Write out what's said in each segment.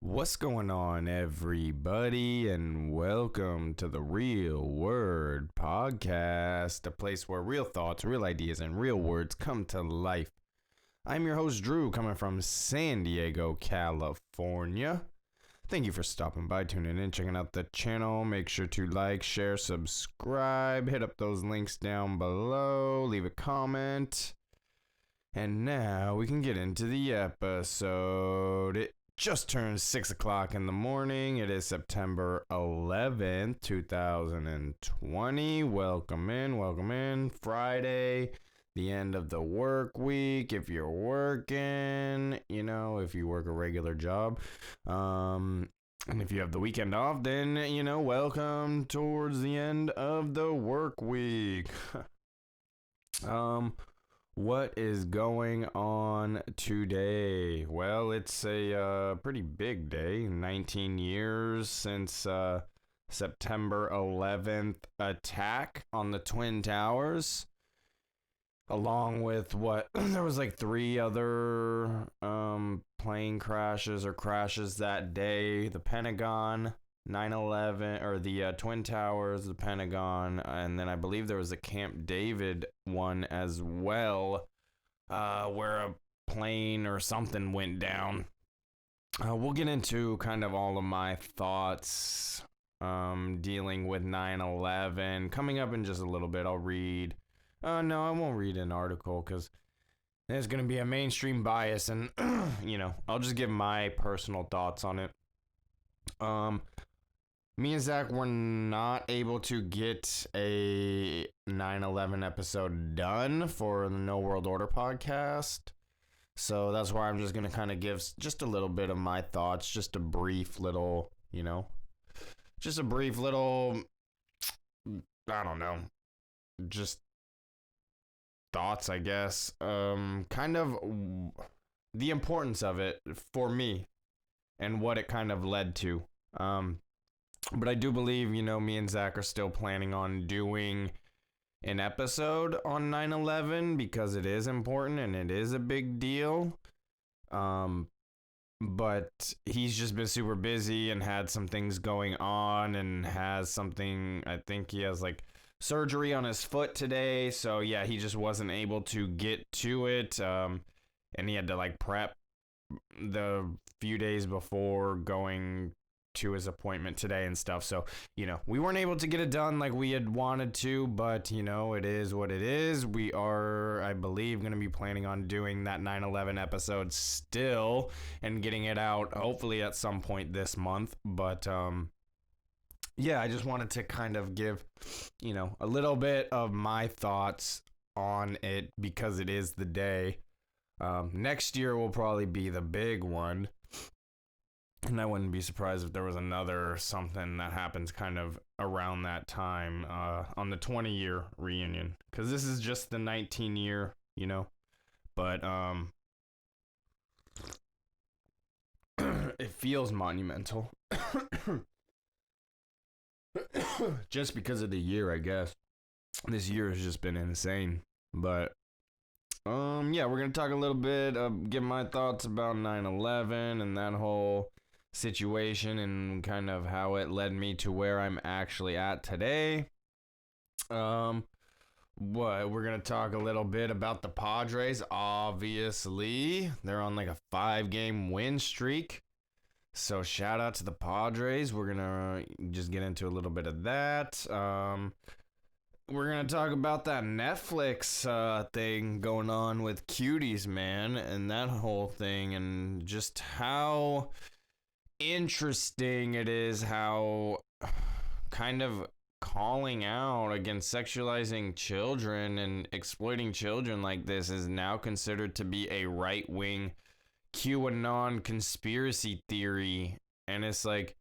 What's going on, everybody, and welcome to the Real Word Podcast, a place where real thoughts, real ideas, and real words come to life. I'm your host, Drew, coming from San Diego, California. Thank you for stopping by, tuning in, checking out the channel. Make sure to like, share, subscribe, hit up those links down below, leave a comment. And now we can get into the episode. It just turned 6 o'clock in the morning. It is September 11th, 2020. Welcome in. Friday, the end of the work week. If you're working, if you work a regular job. And if you have the weekend off, then, welcome towards the end of the work week. What is going on today? Well, it's a pretty big day. 19 years since September 11th attack on the Twin Towers. Along with there was like 3 other plane crashes or crashes that day. The Pentagon, 9/11, or the Twin Towers, the Pentagon, and then I believe there was a Camp David one as well, where a plane or something went down. We'll get into kind of all of my thoughts dealing with 9/11 coming up in just a little bit. I'll read. No, I won't read an article because there's going to be a mainstream bias, and I'll just give my personal thoughts on it. Me and Zach were not able to get a 9/11 episode done for the No World Order podcast. So that's why I'm just going to kind of give just a little bit of my thoughts, just a brief little, I don't know, just thoughts, I guess. Kind of the importance of it for me and what it kind of led to. But I do believe, me and Zach are still planning on doing an episode on 9/11 because it is important and it is a big deal. But he's just been super busy and had some things going on and has something, I think he has like surgery on his foot today. So yeah, he just wasn't able to get to it. And he had to like prep the few days before going to his appointment today and stuff. So, we weren't able to get it done like we had wanted to, but, it is what it is. We are, I believe, going to be planning on doing that 9/11 episode still and getting it out hopefully at some point this month. But, yeah, I just wanted to kind of give, a little bit of my thoughts on it because it is the day. Next year will probably be the big one. And I wouldn't be surprised if there was another something that happens kind of around that time on the 20-year reunion. Because this is just the 19-year, But it feels monumental. Just because of the year, I guess. This year has just been insane. But yeah, we're going to talk a little bit, give my thoughts about 9/11 and that whole situation and kind of how it led me to where I'm actually at today. We're gonna talk a little bit about the Padres. Obviously, they're on like a 5-game win streak, so shout out to the Padres. We're gonna just get into a little bit of that. We're gonna talk about that Netflix thing going on with Cuties, man, and that whole thing, and just how interesting it is how kind of calling out against sexualizing children and exploiting children like this is now considered to be a right-wing QAnon conspiracy theory. And it's like,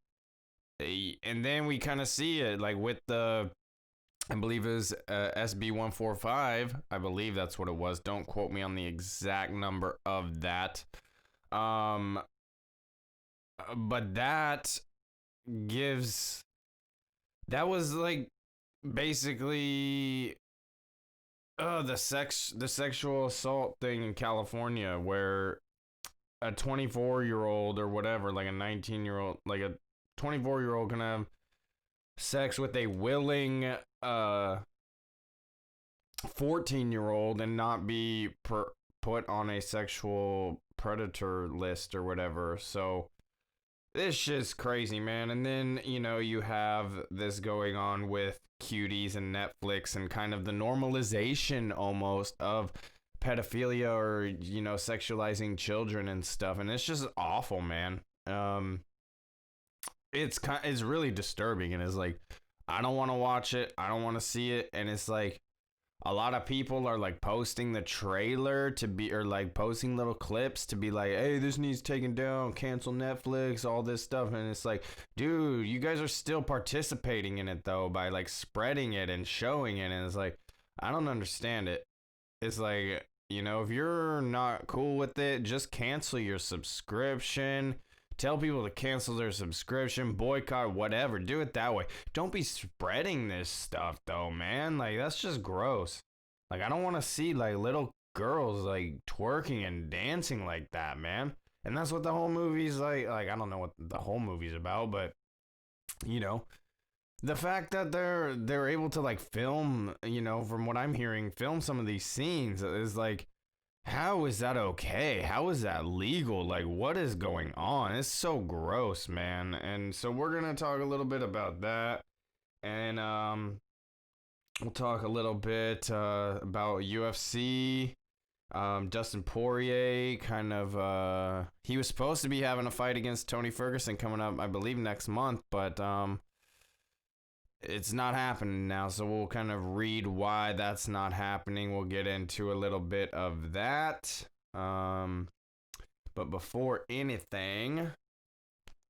and then we kind of see it like with the, I believe it was SB 145. I believe that's what it was. Don't quote me on the exact number of that. But that was like basically the sexual assault thing in California where a 24-year-old or whatever, like a 19-year-old, like a 24-year-old can have sex with a willing 14-year-old and not be put on a sexual predator list or whatever. So this shit's crazy, man. And then, you have this going on with cuties and Netflix and kind of the normalization almost of pedophilia or, sexualizing children and stuff. And it's just awful, man. It's really disturbing, and it's like, I don't want to watch it. I don't want to see it. And it's like, a lot of people are like posting the trailer to be, or like posting little clips to be like, hey, this needs taken down, cancel Netflix, all this stuff. And it's like, dude, you guys are still participating in it though by like spreading it and showing it. And it's like, I don't understand it. It's like, if you're not cool with it, just cancel your subscription. Tell people to cancel their subscription, boycott, whatever. Do it that way. Don't be spreading this stuff, though, man. Like, that's just gross. Like, I don't want to see, like, little girls, like, twerking and dancing like that, man. And that's what the whole movie's like. Like, I don't know what the whole movie's about, but, the fact that they're able to, like, film, from what I'm hearing, film some of these scenes is, like, how is that okay? How is that legal? Like, what is going on? It's so gross, man. And so we're going to talk a little bit about that. And we'll talk a little bit about UFC. Dustin Poirier kind of, he was supposed to be having a fight against Tony Ferguson coming up, I believe, next month. But it's not happening now, so we'll kind of read why that's not happening. We'll get into a little bit of that. But before anything,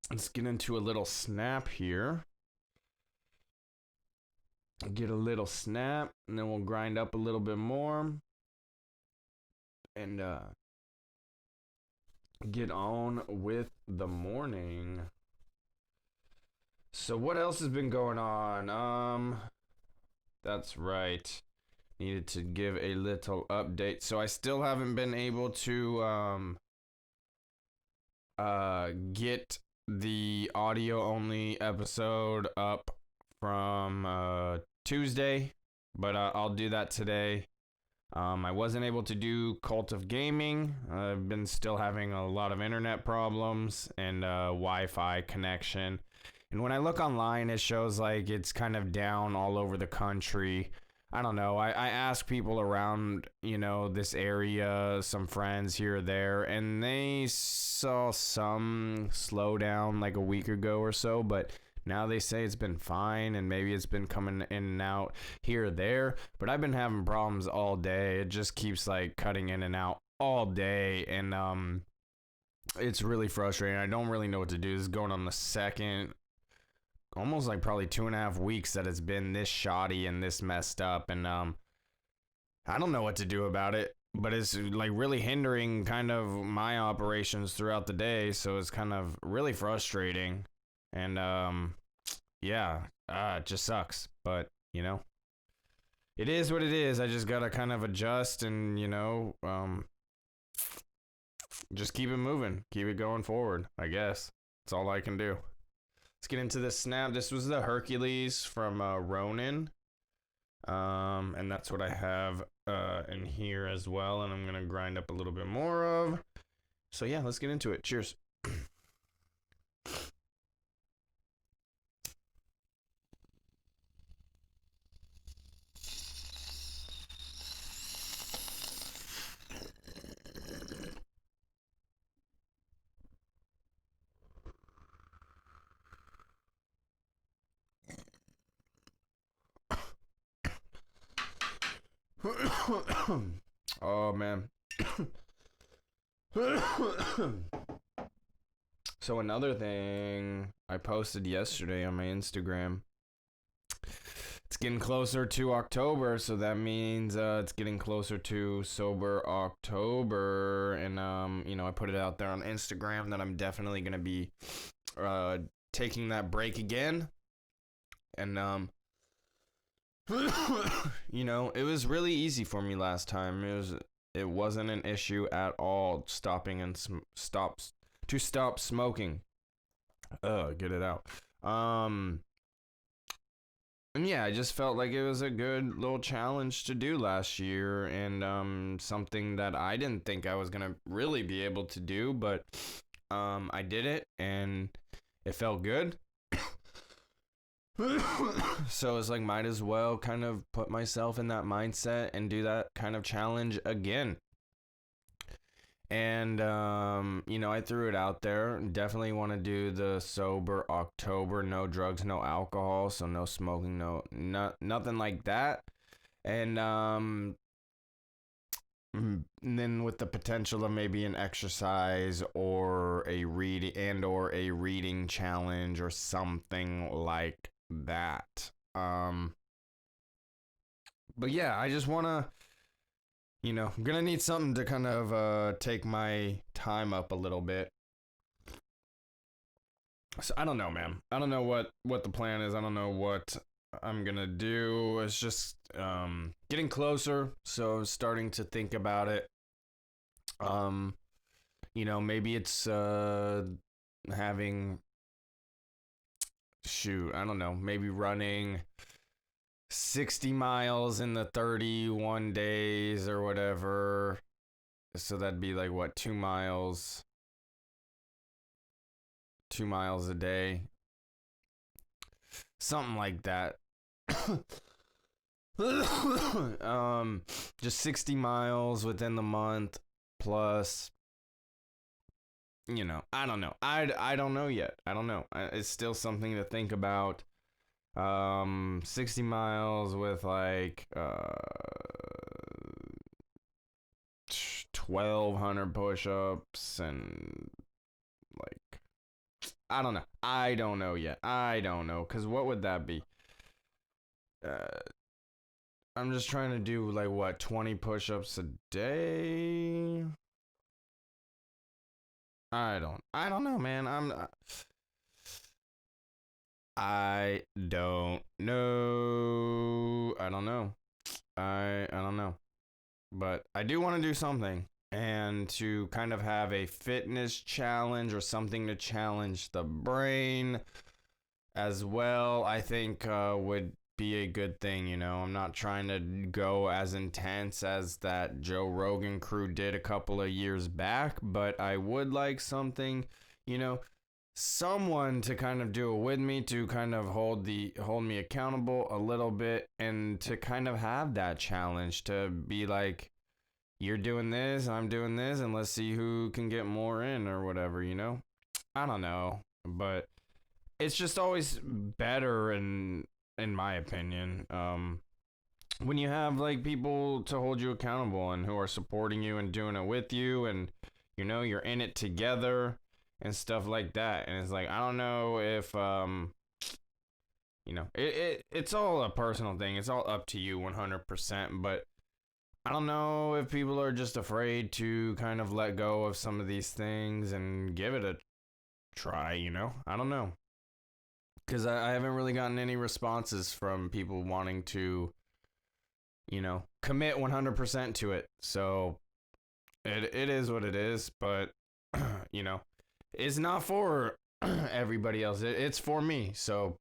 let's get into a little snap here. Get a little snap, and then we'll grind up a little bit more. And get on with the morning. So what else has been going on? That's right. Needed to give a little update. So I still haven't been able to get the audio only episode up from Tuesday, but I'll do that today. I wasn't able to do Cult of Gaming. I've been still having a lot of internet problems and Wi-Fi connection. And when I look online, it shows like it's kind of down all over the country. I don't know. I asked people around, this area, some friends here or there, and they saw some slowdown like a week ago or so, but now they say it's been fine, and maybe it's been coming in and out here or there. But I've been having problems all day. It just keeps like cutting in and out all day, and it's really frustrating. I don't really know what to do. This is going on the second, almost like probably 2.5 weeks that it's been this shoddy and this messed up, and I don't know what to do about it, but it's like really hindering kind of my operations throughout the day, so it's kind of really frustrating. And it just sucks, but it is what it is. I just gotta kind of adjust and just keep it moving, keep it going forward. I guess that's all I can do. Let's get into this snap. This was the Hercules from Ronin. And that's what I have in here as well. And I'm going to grind up a little bit more of. So yeah, let's get into it. Cheers. Oh man. So another thing I posted yesterday on my Instagram, it's getting closer to October, so that means it's getting closer to Sober October, and I put it out there on Instagram that I'm definitely gonna be taking that break again, and it was really easy for me last time. it wasn't an issue at all stopping and stop smoking. Get it out. And yeah, I just felt like it was a good little challenge to do last year, and something that I didn't think I was gonna really be able to do, but I did it, and it felt good. So it's like, might as well kind of put myself in that mindset and do that kind of challenge again. And I threw it out there. Definitely want to do the sober October, no drugs, no alcohol, so no smoking, nothing like that. And and then with the potential of maybe an exercise or a reading challenge or something like that. But yeah, I just want to, I'm going to need something to kind of take my time up a little bit. So I don't know, man. I don't know what the plan is. I don't know what I'm going to do. It's just getting closer, so starting to think about it. Maybe it's having, I don't know, maybe running 60 miles in the 31 days or whatever. So that'd be like, what, 2 miles? 2 miles a day. Something like that. Just 60 miles within the month plus, I don't know. I don't know yet. I don't know. It's still something to think about. 60 miles with like 1,200 push-ups and like, I don't know. I don't know yet. I don't know, because what would that be? I'm just trying to do like, what, 20 push-ups a day? I don't know, man. I don't know. I don't know. I don't know. But I do want to do something, and to kind of have a fitness challenge or something to challenge the brain as well, I think would be a good thing. I'm not trying to go as intense as that Joe Rogan crew did a couple of years back, but I would like something, someone to kind of do it with me, to kind of hold me accountable a little bit, and to kind of have that challenge, to be like, you're doing this, I'm doing this, and let's see who can get more in or whatever. I don't know, but it's just always better, in my opinion, when you have like people to hold you accountable and who are supporting you and doing it with you, and you're in it together and stuff like that. And it's like, I don't know if it's all a personal thing. It's all up to you 100%, but I don't know if people are just afraid to kind of let go of some of these things and give it a try. I don't know, because I haven't really gotten any responses from people wanting to commit 100% to it. So it is what it is, but it's not for everybody else. It's for me. So,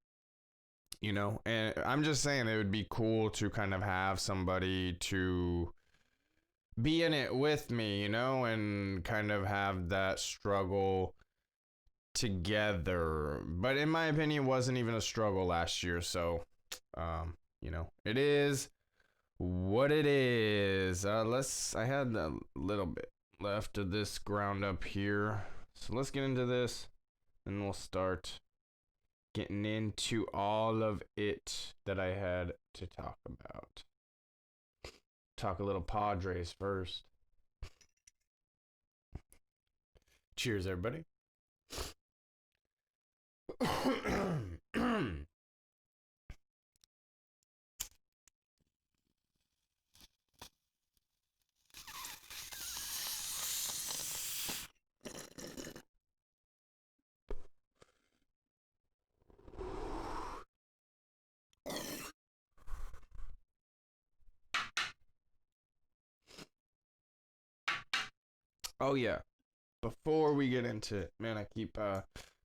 and I'm just saying, it would be cool to kind of have somebody to be in it with me, and kind of have that struggle together. But in my opinion, it wasn't even a struggle last year. So, it is what it is. I had a little bit left of this ground up here, so let's get into this, and we'll start getting into all of it that I had to talk about. Talk a little Padres first. Cheers, everybody. Oh yeah. Before we get into it, man, I keep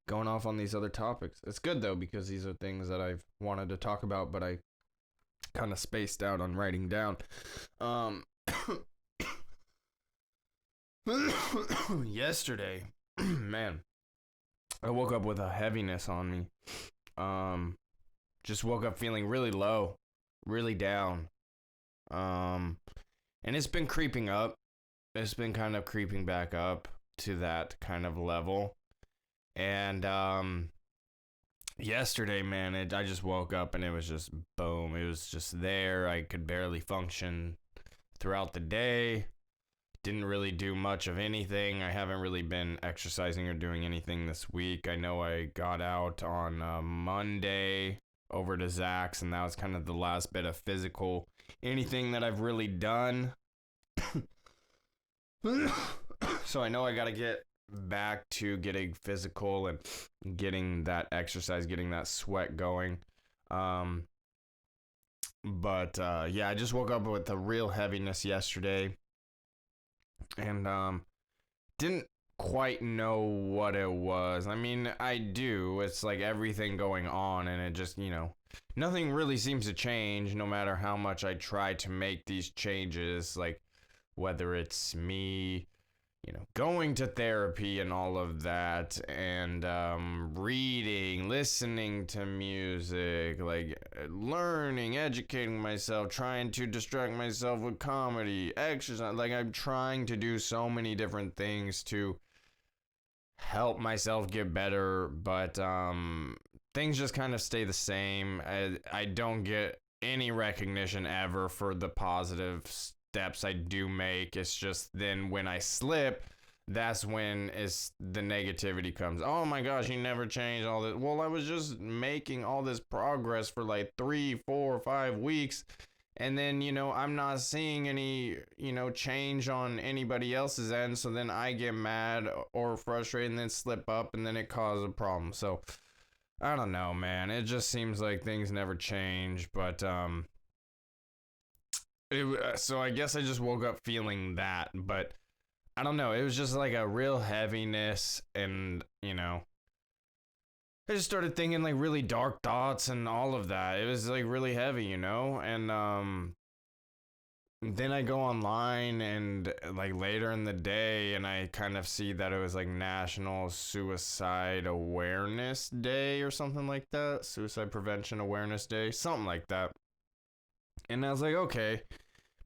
going off on these other topics. It's good though because these are things that I've wanted to talk about, but I kind of spaced out on writing down. Um, yesterday, man, I woke up with a heaviness on me. Um, just woke up feeling really low, really down. Um, and it's been creeping up. It's been kind of creeping back up to that kind of level. And yesterday, man, I just woke up and it was just boom. It was just there. I could barely function throughout the day. Didn't really do much of anything. I haven't really been exercising or doing anything this week. I know I got out on Monday over to Zach's, and that was kind of the last bit of physical anything that I've really done. So I know I got to get back to getting physical and getting that exercise, getting that sweat going. But yeah, I just woke up with a real heaviness yesterday and didn't quite know what it was. I mean, I do. It's like everything going on and it just, nothing really seems to change no matter how much I try to make these changes, like whether it's me going to therapy and all of that, and reading, listening to music, like learning, educating myself, trying to distract myself with comedy, exercise. Like I'm trying to do so many different things to help myself get better, but things just kind of stay the same. I don't get any recognition ever for the positive steps I do make. It's just then when I slip, that's when the negativity comes. Oh my gosh, you never changed all this. Well, I was just making all this progress for like 3, 4, 5 weeks. And then, I'm not seeing any, change on anybody else's end. So then I get mad or frustrated and then slip up and then it causes a problem. So I don't know, man. It just seems like things never change. But, so I guess I just woke up feeling that, but I don't know. It was just like a real heaviness, and I just started thinking like really dark thoughts and all of that. It was like really heavy, and then I go online and like later in the day, and I kind of see that it was like National Suicide Awareness Day or something like that, Suicide Prevention Awareness Day, something like that. And I was like, okay,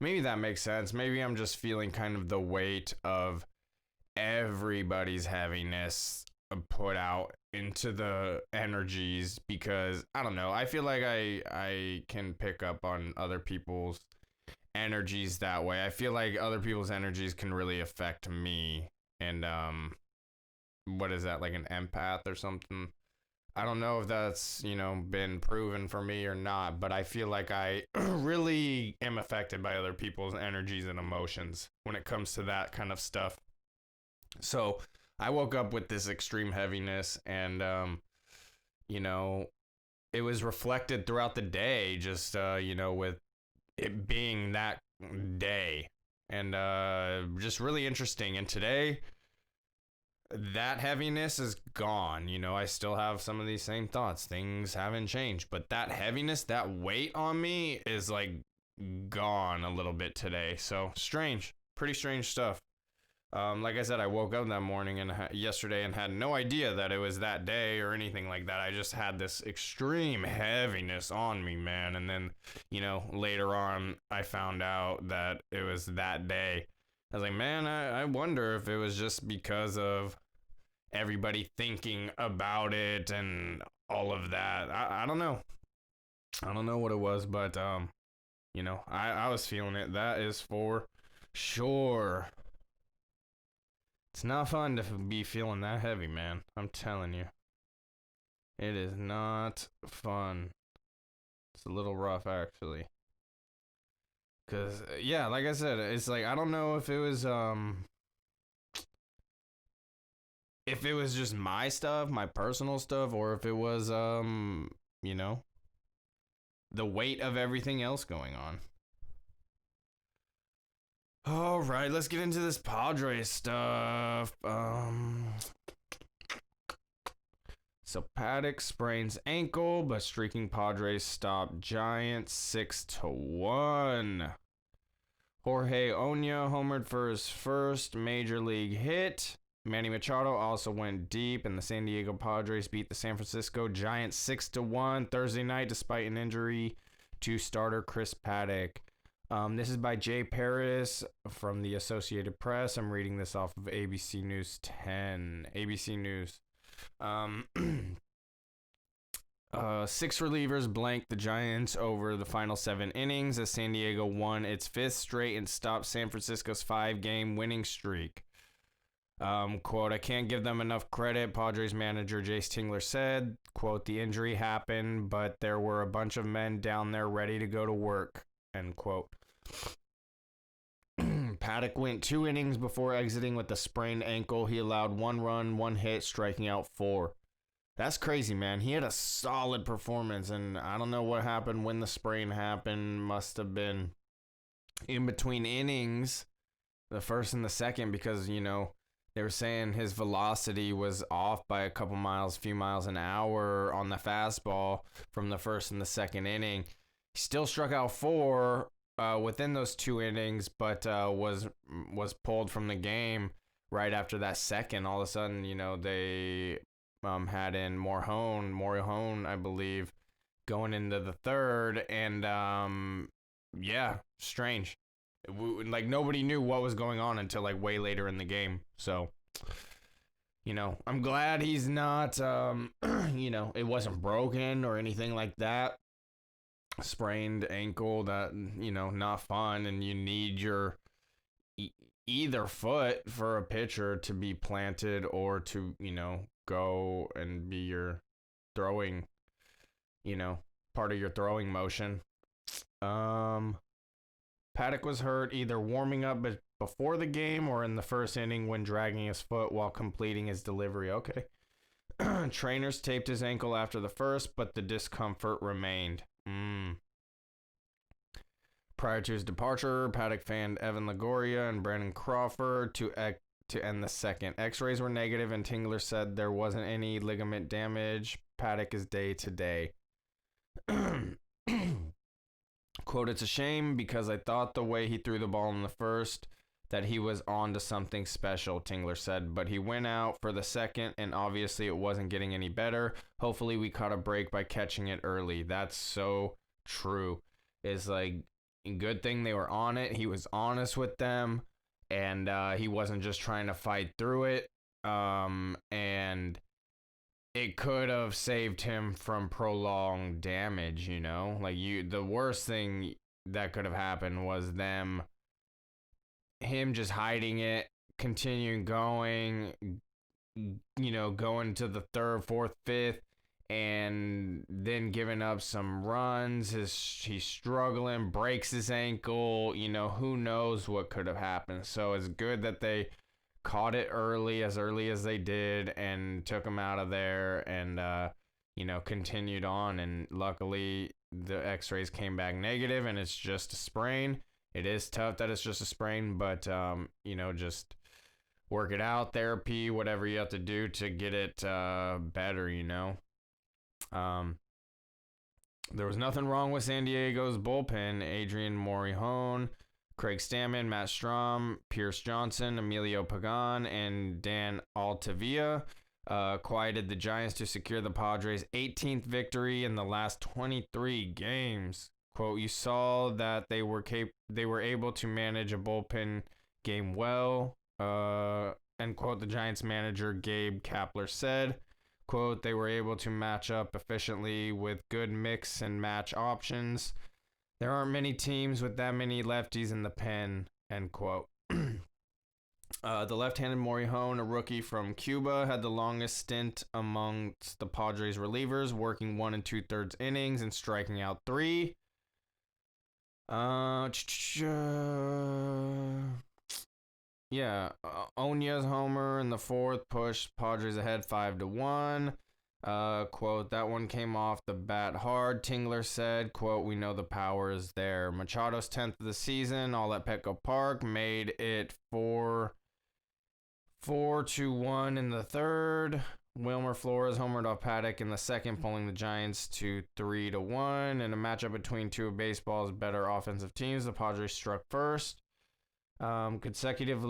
maybe that makes sense. Maybe I'm just feeling kind of the weight of everybody's heaviness put out into the energies, because I don't know. I feel like I can pick up on other people's energies that way. I feel like other people's energies can really affect me. And what is that, like an empath or something? I don't know if that's, been proven for me or not, but I feel like I really am affected by other people's energies and emotions when it comes to that kind of stuff. So I woke up with this extreme heaviness, and, it was reflected throughout the day, just, with it being that day, and just really interesting. And today, that heaviness is gone. I still have some of these same thoughts. Things haven't changed, but that heaviness, that weight on me is like gone a little bit today. So strange, pretty strange stuff. Like I said, I woke up that morning and yesterday and had no idea that it was that day or anything like that. I just had this extreme heaviness on me, man. And then, later on, I found out that it was that day. I was like, man, I wonder if it was just because of everybody thinking about it and all of that. I don't know. I don't know what it was, but, I was feeling it. That is for sure. It's not fun to be feeling that heavy, man. I'm telling you. It is not fun. It's a little rough, actually. Because, yeah, like I said, it's like, I don't know if it was just my stuff, my personal stuff, or if it was, the weight of everything else going on. All right, let's get into this Padres stuff. So Paddock sprains ankle, but streaking Padres stop Giants 6-1. Jorge Oña homered for his first major league hit. Manny Machado also went deep, and the San Diego Padres beat the San Francisco Giants 6-1 Thursday night despite an injury to starter Chris Paddock. This is by Jay Paris from the Associated Press. I'm reading this off of ABC News 10. ABC News. 6 relievers blanked the Giants over the final 7 innings as San Diego won its 5th straight and stopped San Francisco's 5-game winning streak. Quote, I can't give them enough credit, Padres manager Jace Tingler said. Quote, the injury happened, but there were a bunch of men down there ready to go to work, end quote. Paddock went 2 innings before exiting with a sprained ankle. He allowed 1 run, 1 hit, striking out 4. That's crazy, man. He had a solid performance, and I don't know what happened when the sprain happened. Must have been in between innings, the first and the second, because, you know, they were saying his velocity was off by a few miles an hour on the fastball from the first and the second inning. He still struck out 4 within those 2 innings, but was pulled from the game right after that second. All of a sudden, you know, they had in Morihone, I believe, going into the third, and yeah, strange. Like, nobody knew what was going on until like way later in the game. So, you know, I'm glad he's not, you know, it wasn't broken or anything like that. Sprained ankle, that, you know, not fun, and you need your either foot for a pitcher to be planted or to, you know, go and be your throwing, you know, part of your throwing motion. Paddock was hurt either warming up before the game or in the first inning when dragging his foot while completing his delivery. Okay. Trainers taped his ankle after the first, but the discomfort remained. Prior to his departure, Paddock fanned Evan Longoria and Brandon Crawford to end the second. X-rays were negative, and Tingler said there wasn't any ligament damage. Paddock is day to day. Quote, it's a shame because I thought the way he threw the ball in the first that he was on to something special, Tingler said, but he went out for the second, and obviously it wasn't getting any better. Hopefully we caught a break by catching it early. That's so true. It's like, good thing they were on it. He was honest with them, and he wasn't just trying to fight through it. And it could have saved him from prolonged damage, you know? Like, the worst thing that could have happened was him just hiding it, continuing going, you know, going to the 3rd, 4th, 5th, and then giving up some runs. He's struggling, breaks his ankle, you know, who knows what could have happened. So it's good that they caught it early as they did, and took him out of there, and, you know, continued on. And luckily the x-rays came back negative, and it's just a sprain. It is tough that it's just a sprain, but, you know, just work it out, therapy, whatever you have to do to get it better, you know. There was nothing wrong with San Diego's bullpen. Adrian Morihone, Craig Stammen, Matt Strom, Pierce Johnson, Emilio Pagan, and Dan Altavia quieted the Giants to secure the Padres' 18th victory in the last 23 games. Quote, you saw that they were able to manage a bullpen game well, end quote, the Giants manager Gabe Kapler said. Quote, they were able to match up efficiently with good mix and match options. There aren't many teams with that many lefties in the pen, end quote. The left-handed Morihone, a rookie from Cuba, had the longest stint amongst the Padres relievers, working 1 2/3 innings and striking out 3. Yeah, Oña's homer in the 4th pushed Padres ahead 5-1. Quote, that one came off the bat hard. Tingler said, quote, we know the power is there. Machado's 10th of the season, all at Petco Park, made it 4-1 in the third. Wilmer Flores homered off Paddock in the second, pulling the Giants to 3-1. In a matchup between two of baseball's better offensive teams, the Padres struck first. Consecutive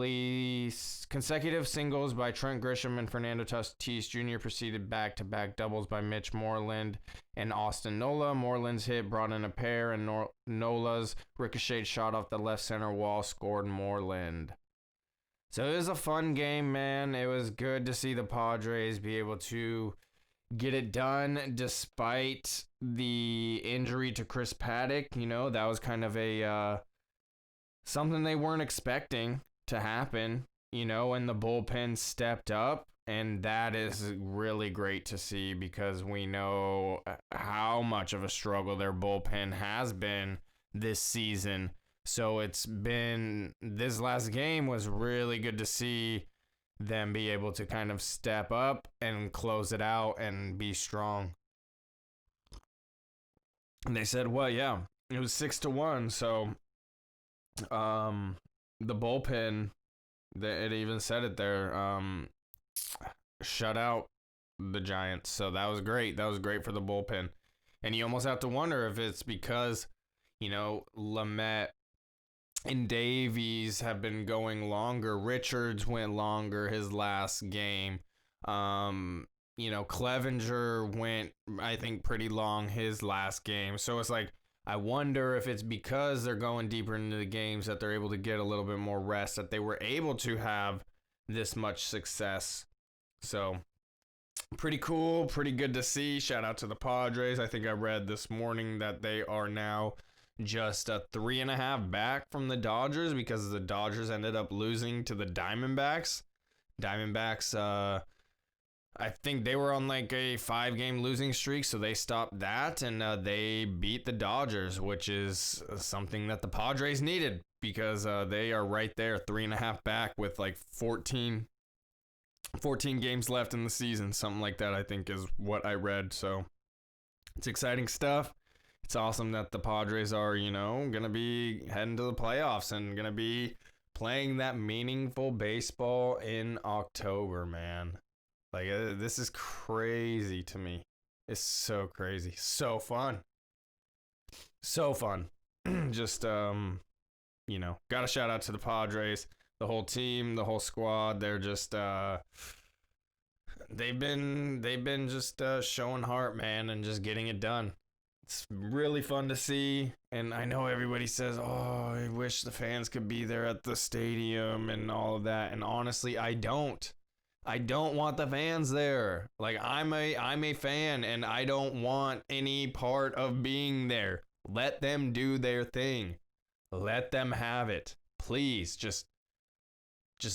singles by Trent Grisham and Fernando Tatis Jr. preceded back-to-back doubles by Mitch Moreland and Austin Nola. Moreland's hit brought in a pair, and Nola's ricocheted shot off the left center wall scored Moreland. So it was a fun game, man. It was good to see the Padres be able to get it done despite the injury to Chris Paddock. You know, that was kind of a something they weren't expecting to happen, you know, and the bullpen stepped up, and that is really great to see because we know how much of a struggle their bullpen has been this season. So it's been, this last game was really good to see them be able to kind of step up and close it out and be strong. And they said, well, yeah, it was 6-1, so the bullpen, it even said it there, shut out the Giants. So that was great. That was great for the bullpen. And you almost have to wonder if it's because, you know, Lamet and Davies have been going longer. Richards went longer his last game. You know, Clevenger went, I think, pretty long his last game. So it's like, I wonder if it's because they're going deeper into the games that they're able to get a little bit more rest, that they were able to have this much success. So, pretty cool, pretty good to see. Shout out to the Padres. I think I read this morning that they are now just a 3.5 back from the Dodgers because the Dodgers ended up losing to the Diamondbacks. I think they were on like a 5-game losing streak, so they stopped that, and they beat the Dodgers, which is something that the Padres needed because they are right there, 3.5 back with like 14 games left in the season, something like that, I think is what I read. So it's exciting stuff. It's awesome that the Padres are, you know, going to be heading to the playoffs and going to be playing that meaningful baseball in October, man. Like, this is crazy to me. It's so crazy. So fun. So fun. Just, you know, got a shout out to the Padres, the whole team, the whole squad. They're just, they've been just showing heart, man, and just getting it done. It's really fun to see. And I know everybody says, oh, I wish the fans could be there at the stadium and all of that. And honestly, I don't want the fans there. Like, I'm a fan, and I don't want any part of being there. Let them do their thing. Let them have it. Please, just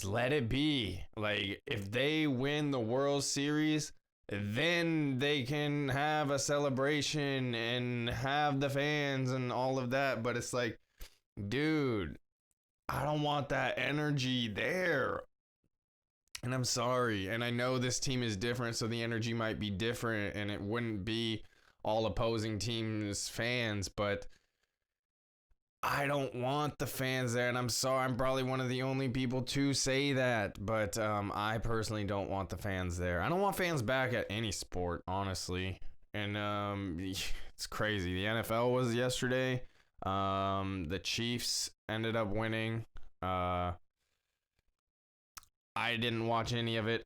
let it be. Like, if they win the World Series, then they can have a celebration and have the fans and all of that. But it's like, dude, I don't want that energy there. And I'm sorry. And I know this team is different, so the energy might be different, and it wouldn't be all opposing teams' fans, but I don't want the fans there. And I'm sorry, I'm probably one of the only people to say that, but I personally don't want the fans there. I don't want fans back at any sport, honestly. And it's crazy. The NFL was yesterday. The Chiefs ended up winning. I didn't watch any of it.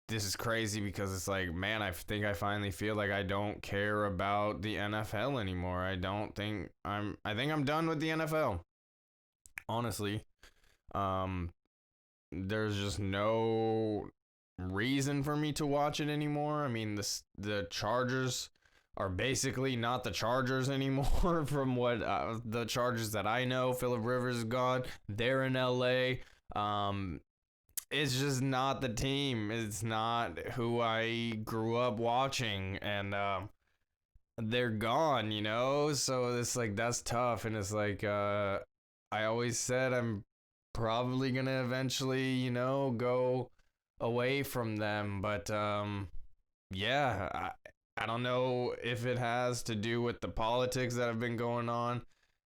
This is crazy because it's like, man, I think I finally feel like I don't care about the NFL anymore. I think I'm done with the NFL. Honestly. There's just no reason for me to watch it anymore. I mean, the Chargers are basically not the Chargers anymore from what the Chargers that I know. Phillip Rivers is gone. They're in LA. It's just not the team. It's not who I grew up watching, and they're gone, you know? So it's like, that's tough. And it's like, I always said I'm probably going to eventually, you know, go away from them. But yeah, I don't know if it has to do with the politics that have been going on.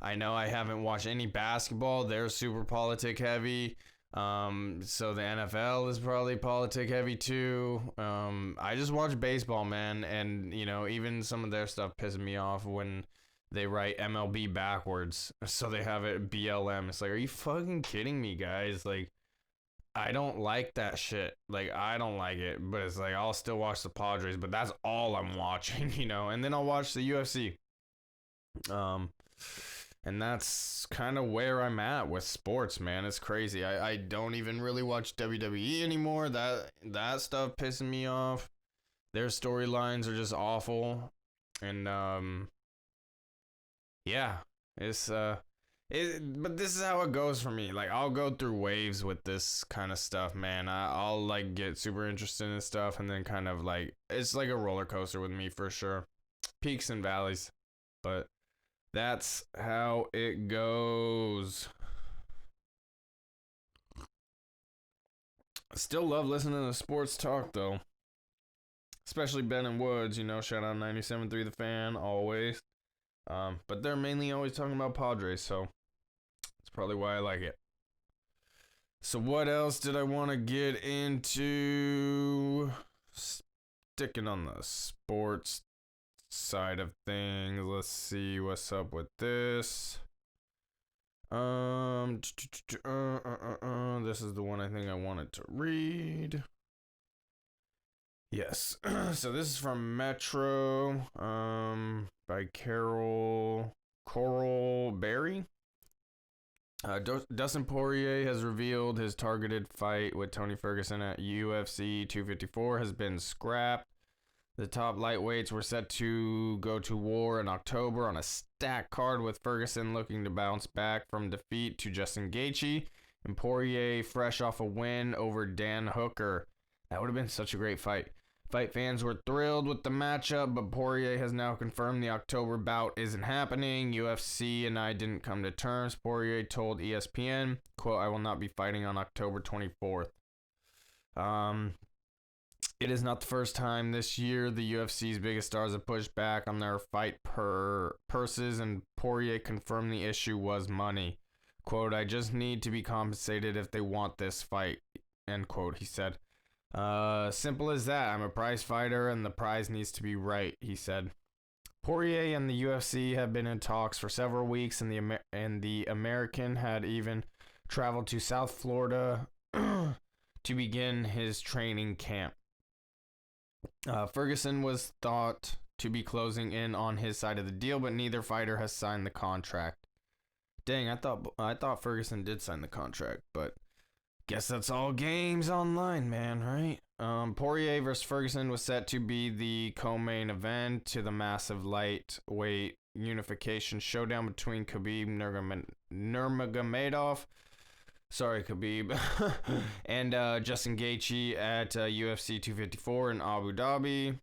I know I haven't watched any basketball. They're super politic heavy. So the NFL is probably politic heavy too. I just watch baseball, man, and even some of their stuff pisses me off when they write MLB backwards, so they have it BLM. It's like, are you fucking kidding me, guys? Like, I don't like that shit. Like, I don't like it, but it's like I'll still watch the Padres, but that's all I'm watching, and then I'll watch the UFC. Um, and that's kind of where I'm at with sports, man. It's crazy. I don't even really watch WWE anymore. That stuff pissing me off. Their storylines are just awful, and yeah, it's but this is how it goes for me. Like, I'll go through waves with this kind of stuff, man. I'll like get super interested in stuff, and then kind of like it's like a roller coaster with me for sure, peaks and valleys. But that's how it goes. Still love listening to sports talk though, especially Ben and Woods. Shout out 97.3 The Fan always. But they're mainly always talking about Padres, so that's probably why I like it. So what else did I want to get into? Sticking on the sports side of things. Let's see what's up with this. This is the one I think I wanted to read. Yes. So this is from Metro, by Coral Berry. Dustin Poirier has revealed his targeted fight with Tony Ferguson at UFC 254 has been scrapped. The top lightweights were set to go to war in October on a stacked card, with Ferguson looking to bounce back from defeat to Justin Gaethje and Poirier fresh off a win over Dan Hooker. That would have been such a great fight. Fight fans were thrilled with the matchup, but Poirier has now confirmed the October bout isn't happening. UFC and I didn't come to terms, Poirier told ESPN, quote, I will not be fighting on October 24th. It is not the first time this year the UFC's biggest stars have pushed back on their fight purses, and Poirier confirmed the issue was money. Quote, I just need to be compensated if they want this fight, end quote, he said. Simple as that. I'm a prize fighter and the prize needs to be right, he said. Poirier and the UFC have been in talks for several weeks, and the American had even traveled to South Florida to begin his training camp. Ferguson was thought to be closing in on his side of the deal, but neither fighter has signed the contract. Dang, I thought Ferguson did sign the contract, but guess that's all games online, man, right? Poirier versus Ferguson was set to be the co-main event to the massive lightweight unification showdown between Khabib Nurmagomedov, sorry Khabib, and Justin Gaethje at UFC 254 in Abu Dhabi.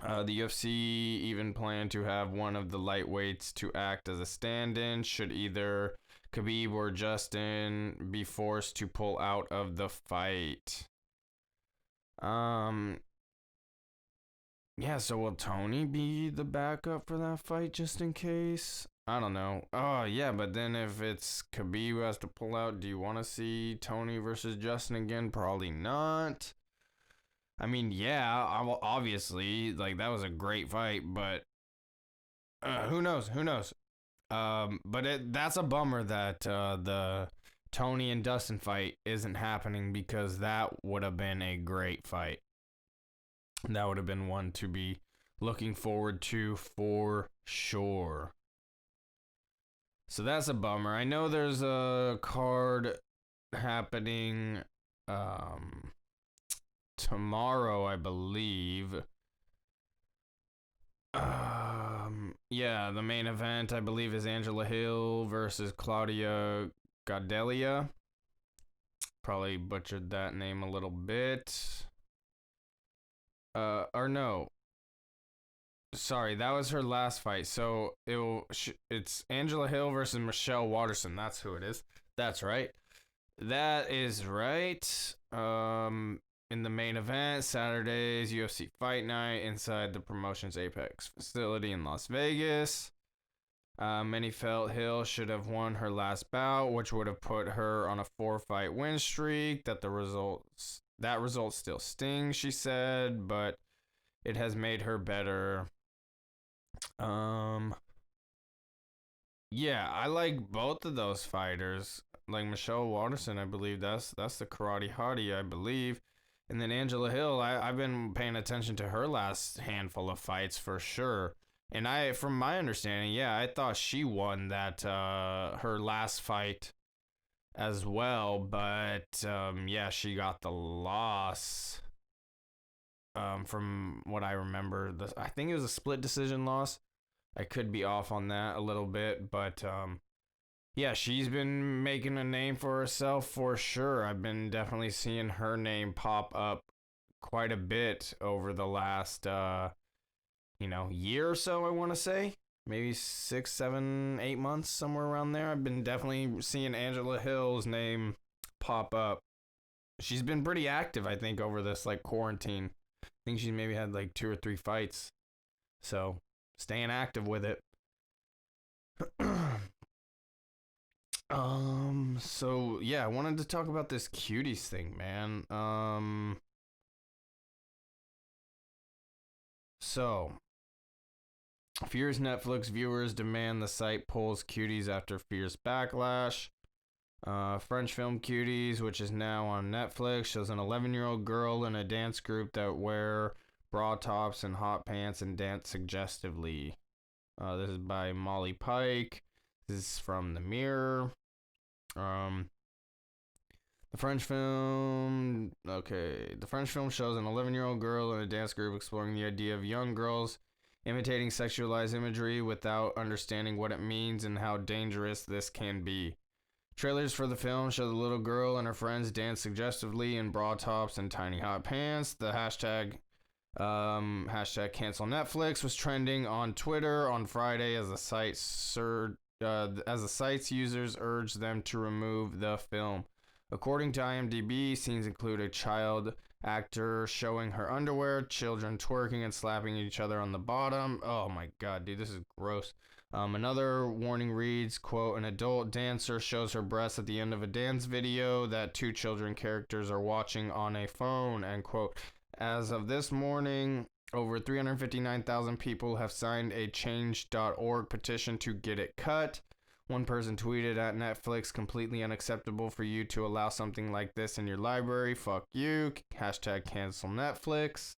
The UFC even planned to have one of the lightweights to act as a stand-in should either Khabib or Justin be forced to pull out of the fight. Yeah, so will Tony be the backup for that fight just in case? I don't know. Oh, yeah, but then if it's Khabib who has to pull out, do you want to see Tony versus Justin again? Probably not. I mean, yeah, obviously, like, that was a great fight, but who knows? Who knows? But that's a bummer that the Tony and Dustin fight isn't happening, because that would have been a great fight. That would have been one to be looking forward to for sure. So that's a bummer. I know there's a card happening tomorrow, I believe. Yeah, the main event, I believe, is Angela Hill versus Claudia Gadelha. Probably butchered that name a little bit. Or no. Sorry, that was her last fight. So it's Angela Hill versus Michelle Waterson. That's who it is. That's right. That is right. in the main event, Saturday's UFC Fight Night inside the promotion's Apex facility in Las Vegas. Many felt Hill should have won her last bout, which would have put her on a 4-fight win streak. That result still stings, she said, but it has made her better. Yeah, I like both of those fighters. Like Michelle Waterson, I believe that's the karate hottie, I believe. And then Angela Hill, I've been paying attention to her last handful of fights for sure. And from my understanding, yeah, I thought she won that her last fight as well, but yeah, she got the loss. From what I remember, I think it was a split decision loss. I could be off on that a little bit, but yeah, she's been making a name for herself for sure. I've been definitely seeing her name pop up quite a bit over the last year or so, I want to say. Maybe 6, 7, 8 months, somewhere around there. I've been definitely seeing Angela Hill's name pop up. She's been pretty active, I think, over this like quarantine. I think she maybe had like 2 or 3 fights. So, staying active with it. So yeah, I wanted to talk about this cuties thing, man. So Fear's Netflix viewers demand the site pulls cuties after fierce backlash. French film Cuties, which is now on Netflix, shows an 11-year-old girl in a dance group that wear bra tops and hot pants and dance suggestively. This is by Molly Pike. This is from The Mirror. The French film shows an 11-year-old girl in a dance group exploring the idea of young girls imitating sexualized imagery without understanding what it means and how dangerous this can be. Trailers for the film show the little girl and her friends dance suggestively in bra tops and tiny hot pants. The hashtag cancel Netflix was trending on Twitter on Friday as the site's users urged them to remove the film. According to IMDb, scenes include a child actor showing her underwear, children twerking and slapping each other on the bottom. Oh my god, dude, this is gross. Another warning reads, quote, an adult dancer shows her breasts at the end of a dance video that 2 children characters are watching on a phone, end quote. As of this morning, over 359,000 people have signed a change.org petition to get it cut. One person tweeted at Netflix, completely unacceptable for you to allow something like this in your library. Fuck you. Hashtag cancel Netflix.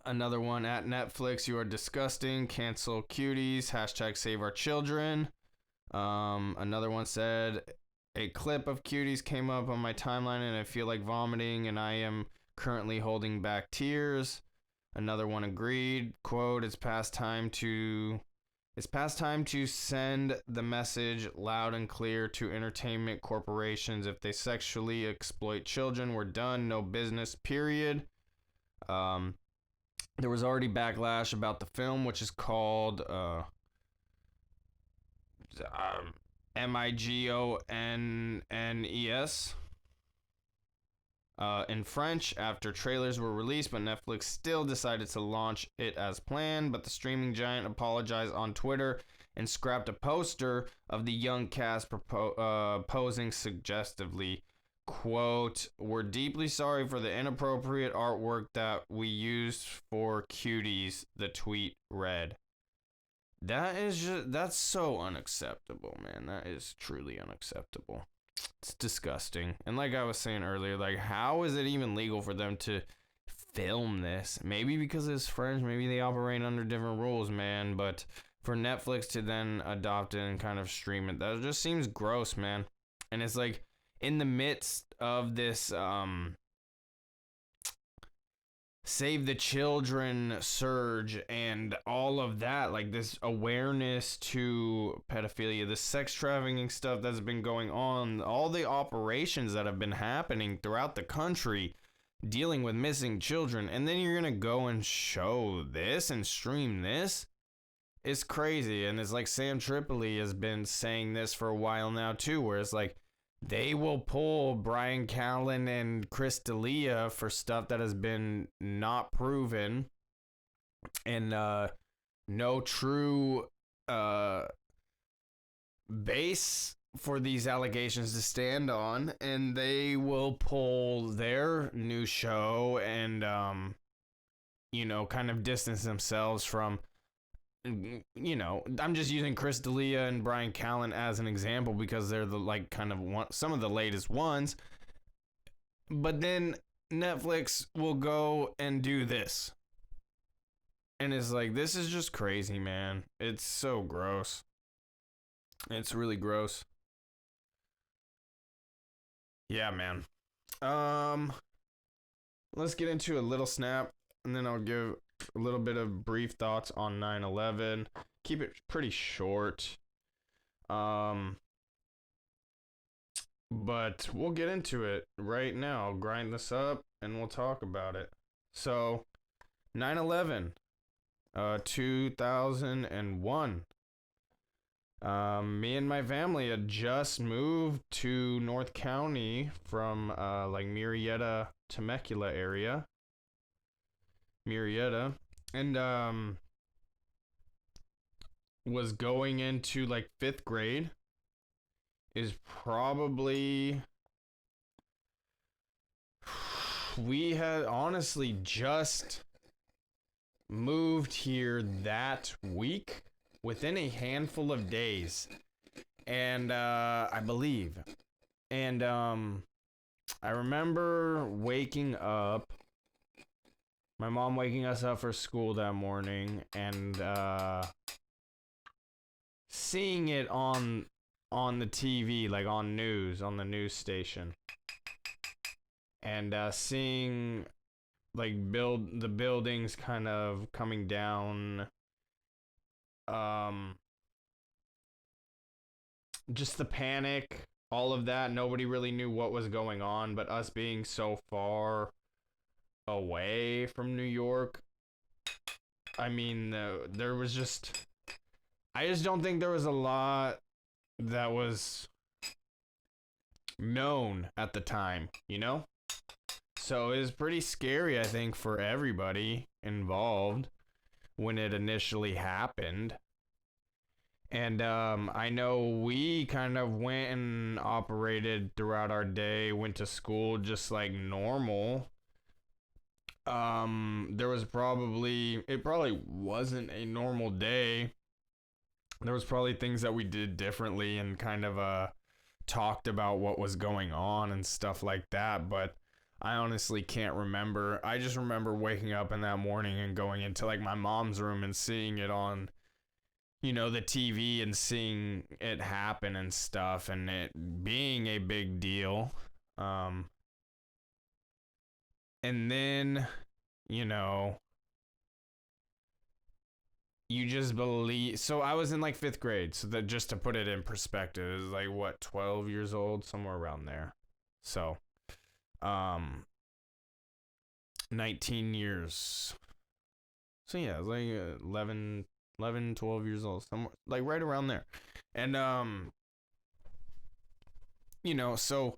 Another one at Netflix, you are disgusting. Cancel Cuties. Hashtag save our children. Another one said, a clip of Cuties came up on my timeline and I feel like vomiting and I am currently holding back tears. Another one agreed, quote, it's past time to send the message loud and clear to entertainment corporations. If they sexually exploit children, we're done. No business, period. There was already backlash about the film, which is called Migonnes. In French after trailers were released, but Netflix still decided to launch it as planned. But the streaming giant apologized on Twitter and scrapped a poster of the young cast posing suggestively. Quote, we're deeply sorry for the inappropriate artwork that we used for Cuties, the tweet read. That's so unacceptable, man. That is truly unacceptable. It's disgusting. And like I was saying earlier, like, how is it even legal for them to film this? Maybe because it's French, maybe they operate under different rules, man. But for Netflix to then adopt it and kind of stream it, that just seems gross, man. And it's like, in the midst of this Save the Children surge and all of that, like this awareness to pedophilia, the sex trafficking stuff that's been going on, all the operations that have been happening throughout the country dealing with missing children, and then you're gonna go and show this and stream this? It's crazy. And it's like Sam Tripoli has been saying this for a while now too, where it's like, they will pull Brian Callen and Chris D'Elia for stuff that has been not proven, and no true uh, base for these allegations to stand on, and they will pull their new show and kind of distance themselves from, I'm just using Chris D'Elia and Brian Callen as an example because they're the some of the latest ones. But then Netflix will go and do this. And it's like, this is just crazy, man. It's so gross. It's really gross. Yeah, man. Let's get into a little snap, and then I'll give a little bit of brief thoughts on 9/11. Keep it pretty short. But we'll get into it right now. I'll grind this up and we'll talk about it. So, 9/11, 2001. Me and my family had just moved to North County from Murrieta, Temecula area. Murrieta. And was going into like 5th grade. Is probably, we had honestly just moved here that week within a handful of days, and I believe, and I remember waking up, my mom waking us up for school that morning, and seeing it on the TV, like on the news station, and seeing like the buildings kind of coming down, just the panic, all of that. Nobody really knew what was going on, but us being so far away from New York, I mean, there was just, I just don't think there was a lot that was known at the time, So it was pretty scary, I think, for everybody involved when it initially happened. And I know we kind of went and operated throughout our day, went to school just like normal. There was it probably wasn't a normal day. There was probably things that we did differently and kind of talked about what was going on and stuff like that, but I honestly can't remember. I just remember waking up in that morning and going into like my mom's room and seeing it on, the TV, and seeing it happen and stuff, and it being a big deal. And then, you just believe. So I was in like 5th grade. So that, just to put it in perspective, it was like what, 12 years old, somewhere around there. So, 19 years. So yeah, it was like 11, 12 years old, somewhere like right around there. And, so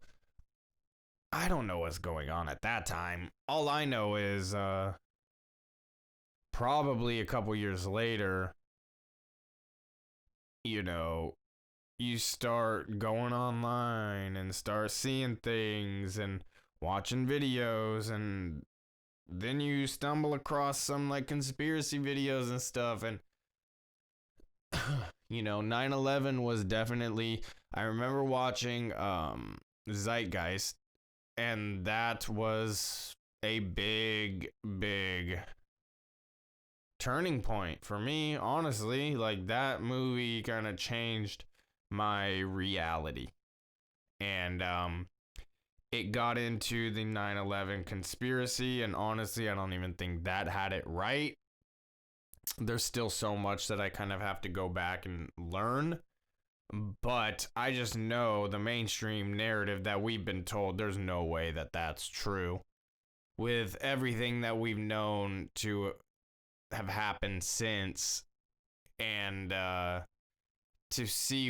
I don't know what's going on at that time. All I know is, probably a couple years later, you start going online and start seeing things and watching videos, and then you stumble across some like conspiracy videos and stuff, and 9/11 was definitely, I remember watching Zeitgeist, and that was a big turning point for me, honestly. Like, that movie kind of changed my reality, and it got into the 9/11 conspiracy, and honestly, I don't even think that had it right. There's still so much that I kind of have to go back and learn, but I just know the mainstream narrative that we've been told, there's no way that that's true. With everything that we've known to have happened since, and to see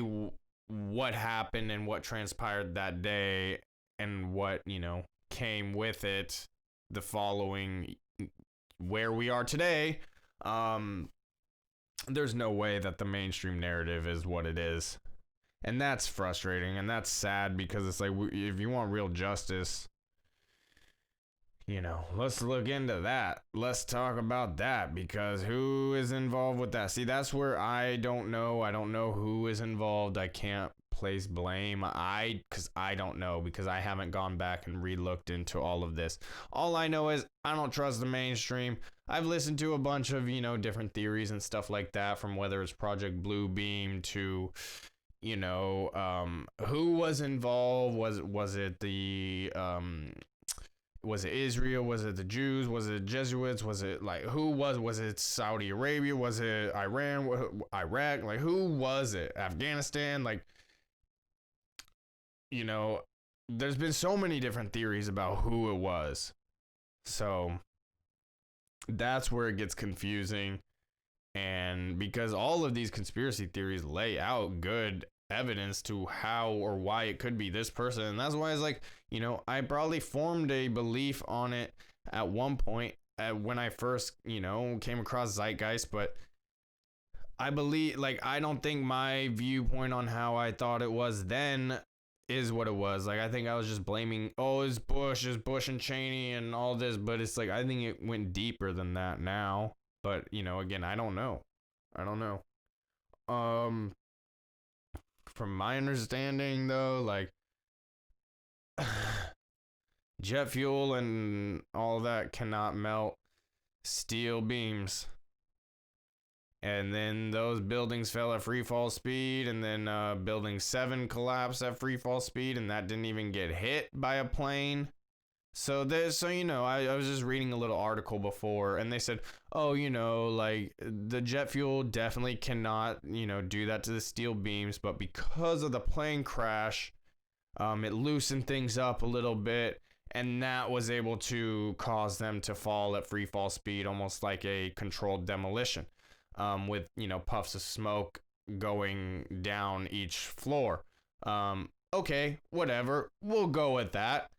what happened and what transpired that day and what, came with it the following where we are today, there's no way that the mainstream narrative is what it is. And that's frustrating and that's sad because it's like, if you want real justice, let's look into that. Let's talk about that, because who is involved with that? See, that's where I don't know. I don't know who is involved. I can't place blame. Because I don't know, because I haven't gone back and re-looked into all of this. All I know is I don't trust the mainstream. I've listened to a bunch of, different theories and stuff like that, from whether it's Project Bluebeam to, who was involved. Was it the, was it Israel? Was it the Jews? Was it Jesuits? Was it was it Saudi Arabia? Was it Iran? Iraq? Like, who was it? Afghanistan? Like, there's been so many different theories about who it was. So that's where it gets confusing. And because all of these conspiracy theories lay out good evidence to how or why it could be this person, and that's why it's like, I probably formed a belief on it at one point when I first came across Zeitgeist, but I believe, like, I don't think my viewpoint on how I thought it was then is what it was. Like, I think I was just blaming, it's Bush and Cheney and all this, but it's like, I think it went deeper than that now. But again, I don't know. From my understanding, though, like, jet fuel and all that cannot melt steel beams. And then those buildings fell at free fall speed, and then building 7 collapsed at free fall speed, and that didn't even get hit by a plane. I was just reading a little article before, and they said, like, the jet fuel definitely cannot, do that to the steel beams, but because of the plane crash, it loosened things up a little bit, and that was able to cause them to fall at free fall speed, almost like a controlled demolition, with, puffs of smoke going down each floor. Okay, whatever, we'll go with that.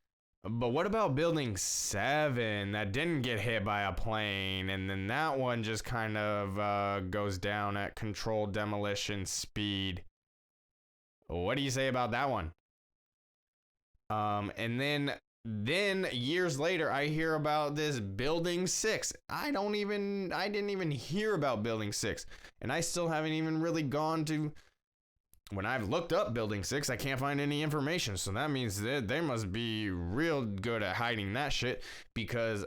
But what about building 7 that didn't get hit by a plane, and then that one just kind of goes down at controlled demolition speed? What do you say about that one? And then years later, I hear about this building 6. I didn't even hear about building 6, and I still haven't even really gone to. When I've looked up building 6, I can't find any information. So that means that they must be real good at hiding that shit, because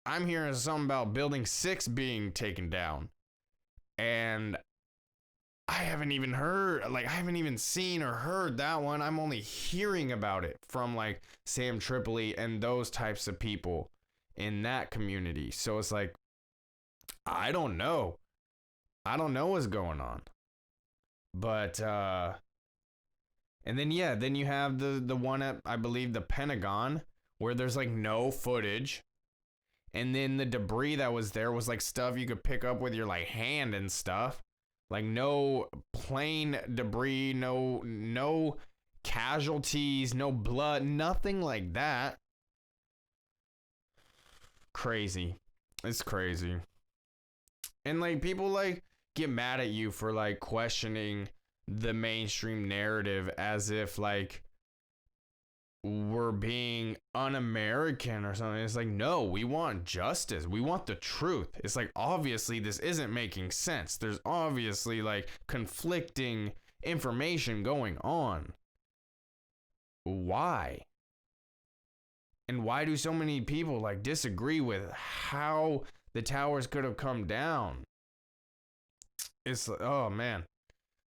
I'm hearing something about building 6 being taken down. And I haven't even seen or heard that one. I'm only hearing about it from, like, Sam Tripoli and those types of people in that community. So it's like, I don't know. What's going on. But and then you have the one at, I believe, the Pentagon, where there's like no footage, and then the debris that was there was like stuff you could pick up with your like hand and stuff, like no plane debris, no casualties, no blood, nothing like that. Crazy. It's crazy. And like, people like get mad at you for like questioning the mainstream narrative as if like we're being un-American or something. It's like, no, we want justice. We want the truth. It's like, obviously this isn't making sense. There's obviously like conflicting information going on. Why? And why do so many people like disagree with how the towers could have come down? It's like, oh man.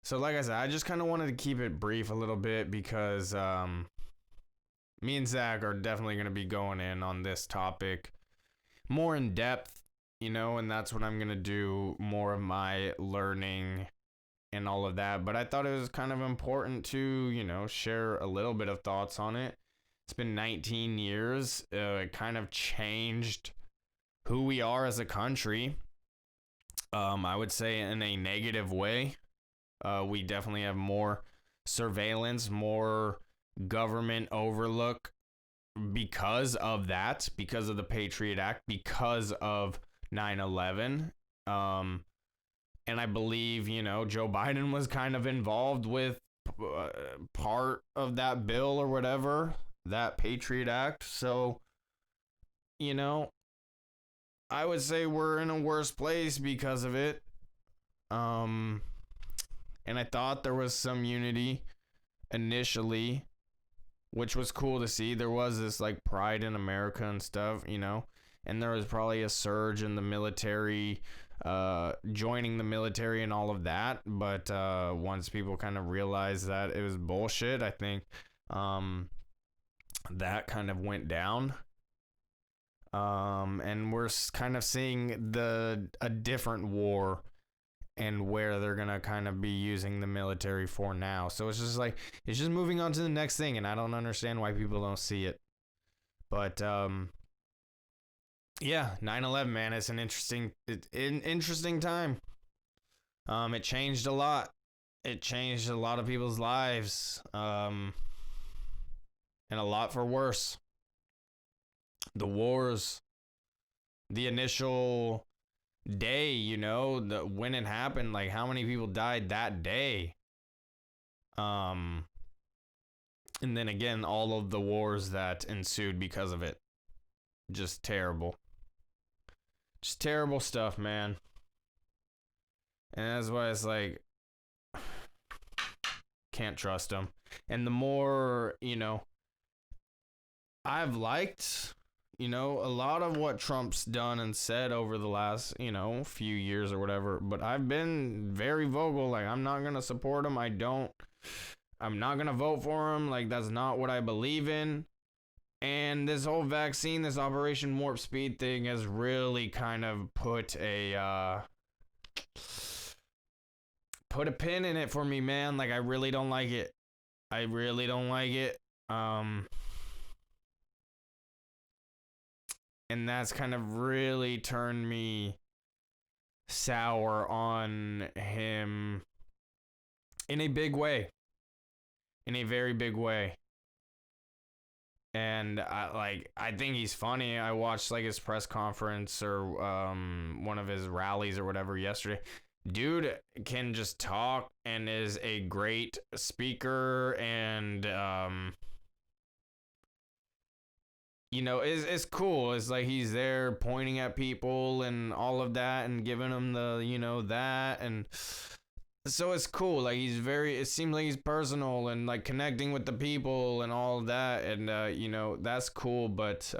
So like I said, I just kind of wanted to keep it brief a little bit, because me and Zach are definitely going to be going in on this topic more in depth, and that's what I'm going to do, more of my learning and all of that. But I thought it was kind of important to, share a little bit of thoughts on it. It's been 19 years. It kind of changed who we are as a country. I would say in a negative way. We definitely have more surveillance, more government overlook because of that, because of the Patriot Act, because of 9/11. And I believe, Joe Biden was kind of involved with part of that bill or whatever, that Patriot Act. So, I would say we're in a worse place because of it. And I thought there was some unity initially, which was cool to see. There was this like pride in America and stuff, and there was probably a surge in the military, joining the military and all of that. But once people kind of realized that it was bullshit, I think that kind of went down. And we're kind of seeing a different war and where they're gonna kind of be using the military for now. So it's just moving on to the next thing, and I don't understand why people don't see it. But yeah, 9/11, man, it's an interesting time. It changed a lot. It changed a lot of people's lives, and a lot for worse. The wars, the initial day, when it happened, like how many people died that day. And then again, all of the wars that ensued because of it. Just terrible. Just terrible stuff, man. And that's why it's like, can't trust them. And the more, I've liked, a lot of what Trump's done and said over the last, few years or whatever. But I've been very vocal. Like, I'm not going to support him. I'm not going to vote for him. Like, that's not what I believe in. And this whole vaccine, this Operation Warp Speed thing has really kind of put a pin in it for me, man. Like, I really don't like it. I really don't like it. And that's kind of really turned me sour on him in a big way. In a very big way. And I think he's funny. I watched like his press conference or one of his rallies or whatever yesterday. Dude can just talk and is a great speaker, and it's cool. It's like he's there pointing at people and all of that and giving them the that, and so it's cool. Like it seems like he's personal and like connecting with the people and all of that, and that's cool. But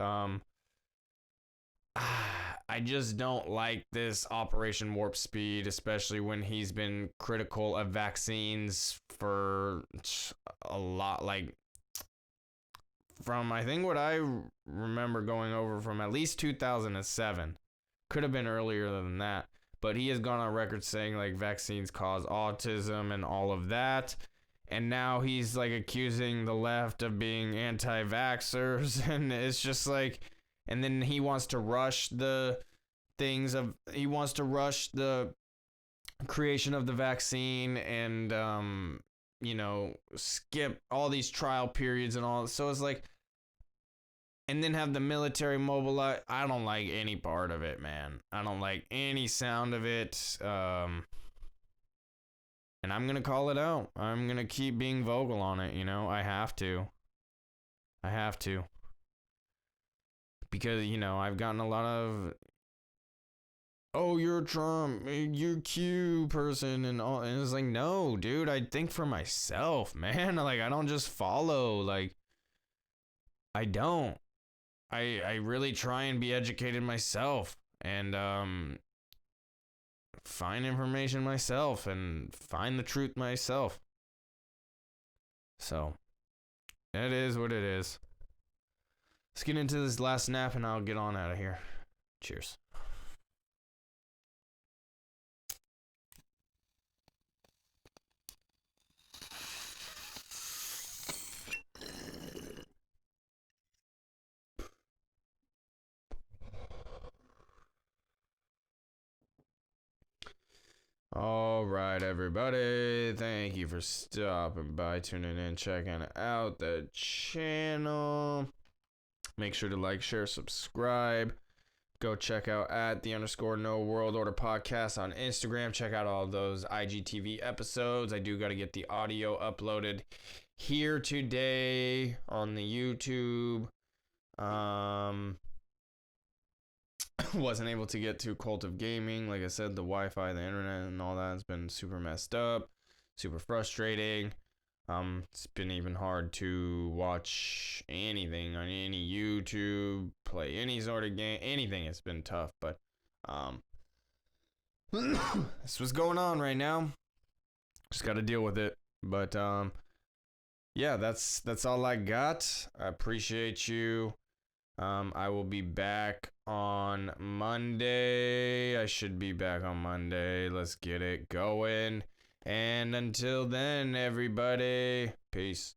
I just don't like this Operation Warp Speed, especially when he's been critical of vaccines for a lot. Like from I think what I remember going over from at least 2007, could have been earlier than that. But he has gone on record saying like vaccines cause autism and all of that. And now he's like accusing the left of being anti-vaxxers. And it's just like, and then he wants to rush the creation of the vaccine and, skip all these trial periods and all. So it's like, and then have the military mobilize. I don't like any part of it, man. I don't like any sound of it. And I'm going to call it out. I'm going to keep being vocal on it, I have to. Because, I've gotten a lot of, oh, you're Trump, you're Q person and all. And it's like, no, dude, I think for myself, man. Like, I don't just follow. Like, I don't. I really try and be educated myself and find information myself and find the truth myself. So, it is what it is. Let's get into this last nap and I'll get on out of here. Cheers. All right, everybody. Thank you for stopping by, tuning in, checking out the channel. Make sure to like, share, subscribe. Go check out at _No World Order podcast on Instagram. Check out all those IGTV episodes. I do got to get the audio uploaded here today on the YouTube. Wasn't able to get to Cult of Gaming. Like I said, the Wi-Fi, the internet, and all that has been super messed up, super frustrating. It's been even hard to watch anything on any YouTube, play any sort of game, anything. It's been tough, but this was going on right now. Just got to deal with it. But yeah, that's all I got. I appreciate you. I will be back on Monday. I should be back on Monday. Let's get it going. And until then, everybody, peace.